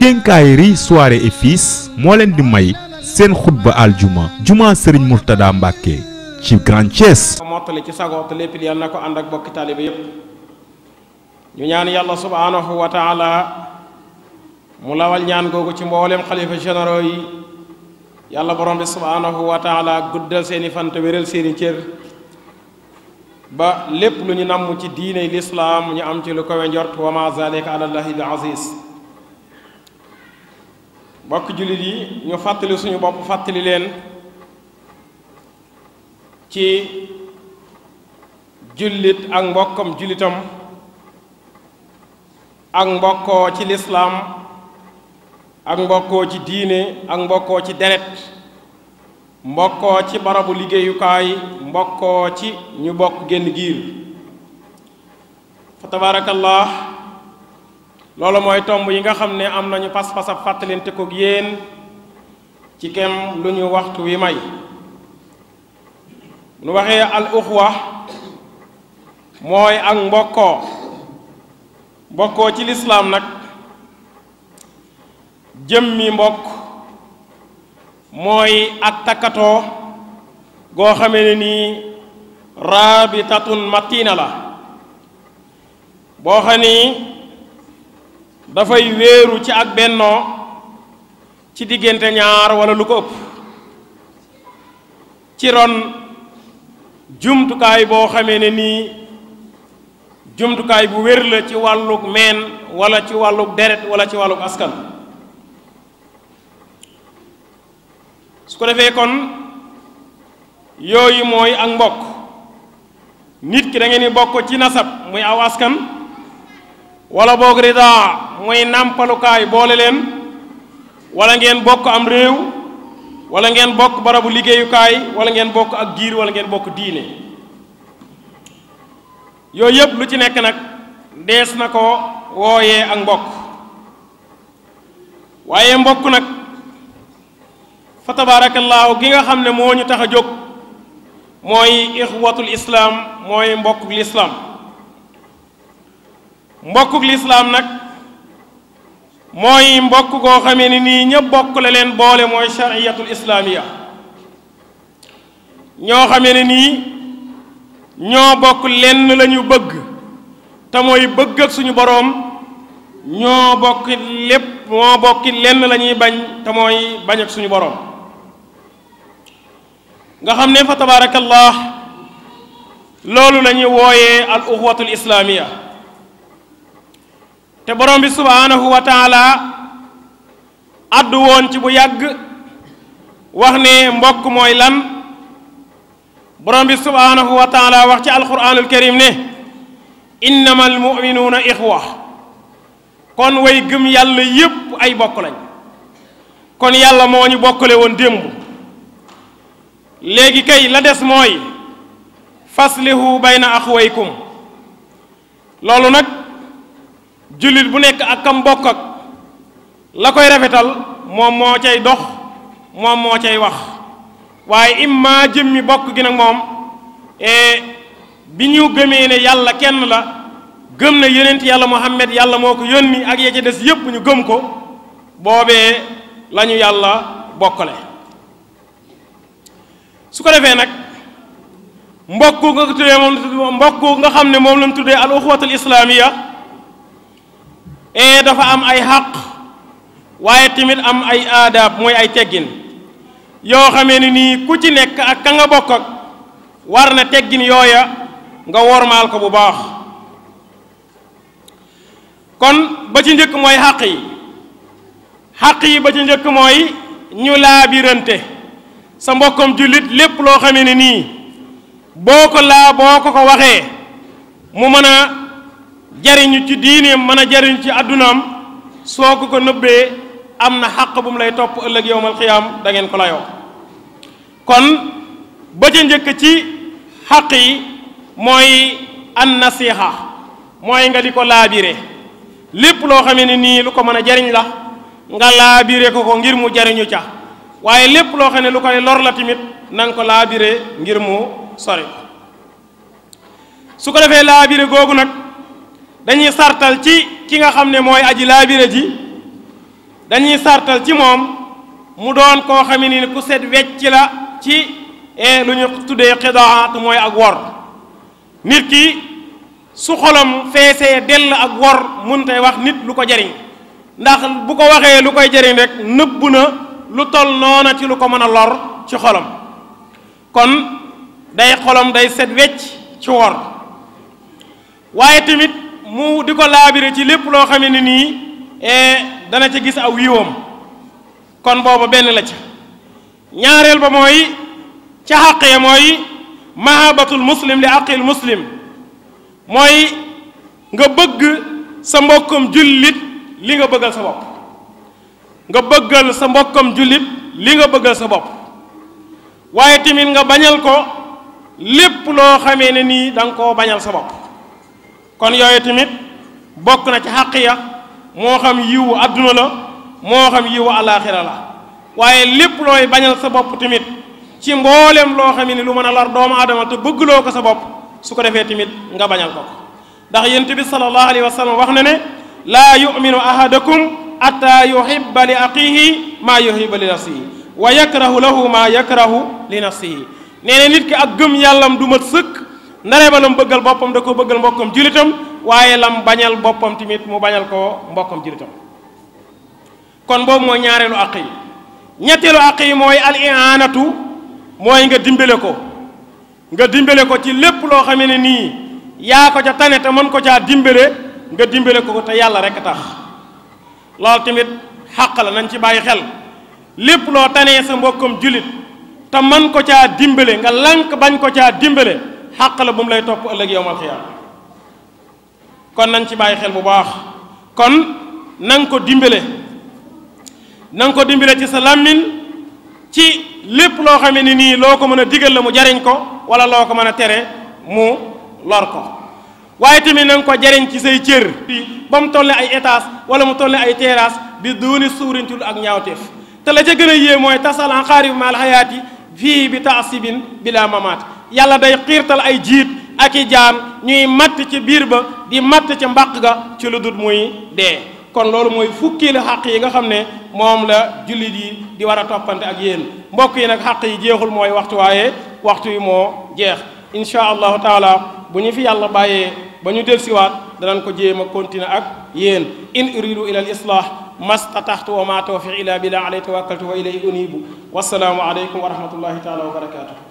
quincaillerie soirée et fils moo leen di may seen xutba aljuma juma Serigne Mourtada Mbacké ci Grand Thiès. mottali ci sago te lépp yal na ko ànd ak bokki taalibe yépp ñu ñaan yàlla subhanahu wa taala mu lawal ñaan googu ci mboolem xalifa généraux yi yàlla borom bi subhanahu wa taala guddal seeni fan te wéral seeni cër ba lépp lu ñu namm ci diine lislaam ñu am ci lu kawe njort wa ma zalika ala llahi bi aziz. bokk jullit yi ñu fàttali suñu bopp fàttali leen ci jullit ak mbokkam jullitam ak mbokkoo ci lislaam ak mbokkoo ci diine ak mbokkoo ci deret mbokkoo ci barabu liggéeyukaay mbokkoo ci ñu bokk génn giir fa tabarakallah loolu mooy tomb yi nga xam ne am nañu pas-pas ab fàttalinte koog yéen ci kem lu ñu waxtu wi may nu waxee al uxwa mooy ak mbokkoo ci lislaam nag jëmmi mbokk mooy ak takkatoo goo xamee ne nii raabitatun matina la boo xam ni dafay wéeru ci ak bennoo ci diggante ñaar wala lu ko ëpp ci ron jumtukaay boo xamee ne nii jumtukaay bu wér la ci wàllug meen wala ci wàllug deret wala ci wàllug askan su ko defee kon yooyu mooy ak mbokk nit ki da ngeen di bokk ci nasab muy aw askan wala boog ridaa mooy nàmpalukaay boole leen wala ngeen bokk am réew wala ngeen bokk barabu liggéeyukaay wala ngeen bokk ak giir wala ngeen bokk diine yooyu yëpp lu ci nekk nag dees na ko wooyee ak mbokk waaye mbokk nag fa tabaarakallaahu gi nga xam ne moo ñu tax a jóg mooy ixwatul islaam mooy mbokkuk lislaam mbokkuk lislaam nag mooy mbokk goo xamee ni nii ñëpp bokk la leen boole mooy shariyatul islaamiya ñoo xamee ne nii ñoo bokk lenn la ñu bëgg te mooy bëgg ak suñu boroom ñoo bokk lépp moo bokki lenn la ñuy bañ te mooy bañ ak suñu boroom nga xam ne fa tabaarakallah loolu la ñuy wooyee al uxwatul islaamiya te borom bi subhanahu wa taala addu woon ci bu yàgg wax ne mbokk mooy lan borom bi subhanahu wa taala wax ci alquranul karim ne innamal muminuuna ixwa kon way gëm yàlla yépp ay bokk lañ kon yàlla moo ñu bokkale woon démb léegi kay la des mooy faslihu bayna axwaykum loolu nag jullit bu nekk ak kam bokk ak la koy rafetal moom moo cay dox moom moo cay wax waaye imma jëmmi bokk gi nag moom bi ñu gëmee ne yàlla kenn la gëm na yonent yàlla Muhammad yàlla moo ko yónni ak ya ca des yépp ñu gëm ko boobee la ñu yàlla bokkale su ko defee nag mbokku nga tuddee moom mbokku nga xam ne moom lañ tuddee al uxwatul islaamiya dafa am ay xaq waaye tamit am ay aadaab mooy ay teggin yoo xamee ni nii ku ci nekk ak ka nga bokk ak war na teggin yooya nga wormaal ko bu baax kon ba ci njëkk mooy xaq yi ba ci njëkk mooy ñu laabirante sa mbokkam jullit lépp loo xamee ne nii boo ko waxee mu mën a jariñu ci diineem mën a jariñu ci addunaam soo ko nëbbee am na xaq bu mu lay topp ëllëg yowmal xiyaam da ngeen ko layoo kon ba ca njëkk ci xaq yi mooy an nasiha mooy nga di ko laabire lépp loo xamee ne nii lu ko mën a jariñ la nga laabire ko ngir mu jariñu ca waaye lépp loo xam ne lu koy lor la tamit na nga ko laabire ngir mu sori ko su ko defee laabire googu nag dañuy sartal ci ki nga xam ne mooy aji laabire ji dañuy sartal ci moom mu doon koo xam ne ni ku set wecc la ci lu ñu tuddee xidaa te mooy ak wor nit ki su xolam feesee dell ak wor mun tey wax nit lu ko jariñ ndax bu ko waxee lu koy jariñ rek nëbbu na lu tol noona ci lu ko mën a lor ci xolam kon day xolam day set wecc ci wor waaye tamit mu di ko laabire ci lépp loo xam ne nii dana ca gis aw yiwam kon booba benn la ca ñaareel ba mooy ca xaqee mooy mahabatul muslim li aqil muslim mooy nga bëgg sa mbokkam jullit li nga bëggal sa bopp nga bëggal sa mbokkam jullit li nga bëggal sa bopp waaye tamit nga bañal ko lépp loo xamee ne nii da nga koo bañal sa bopp kon yooyu tamit bokk na ci xàq ya moo xam yiwu àdduna la moo xam yiwu alaaxira la waaye lépp looy bañal sa bopp tamit ci mboolem loo xam ne lu mën a lor doomu aadama te bëggloo ko sa bopp su ko defee tamit nga bañal ko ndax yonent bi sallallahu alayhi wa sallam wax na ne laa yuminu ahadakum atta yuhibba li aqihi maa yuhibba li nafsihi wa yakrahu lahu maa yakrahu li nafsihi nee na nit ki ak gëm yàllam du mat sëkk ndare ba lam bëggal boppam da ko bëggal mbokkam julitam waaye lam bañal boppam tamit mu bañal ko mbokkam julitam kon boobu mooy ñaareelu àq yi ñetteelu àq yi mooy al i'anatu mooy nga dimbale ko ci lépp loo xamee ne nii yaa ko ca tane te mën ko caa dimbale nga dimbale ko te yàlla rek tax loolu tamit xàq la nañ ci bàyyi xel lépp loo tanee sa mbokkam julit te mën ko caa dimbale nga lànk bañ ko caa dimbale xàq la bu mu lay topp ëllëg yowmal xiyaam kon nañ ci bàyyi xel bu baax kon na nga ko dimbale ci sa làmmiñ ci lépp loo xamee ne nii loo ko mën a digal la mu jariñ ko wala loo ko mën a tere mu lor ko waaye tamit na nga ko jariñ ci say cër ba mu toll ay étage wala mu toll ay terrasse bi dooni suurintul ak ñaawteef te la ca gën a yée mooy tasal an xaarib maal xayaati fii bi taasibin bila mamaat yàlla day xiirtal ay jiit ak i jaan ñuy matt ci biir ba di matt ca mbàq ga ci lu dul muy dee kon loolu mooy fukki la xàq yi nga xam ne moom la jullit yi di war a toppante ak yéen mbokk yi nag xàq yi jeexul mooy waxtu waaye waxtu yi moo jeex insha allahu taala bu ñu fi yàlla bàyyee ba ñu delsiwaat danañ ko jéem a continuer ak yéen in uridu ila al islah mastataxtu wa ma tawfiq ila billah alayhi tawakkaltu wa ilayhi unibu wassalaamu aleykum wa rahmatullahi taala wa barakatuh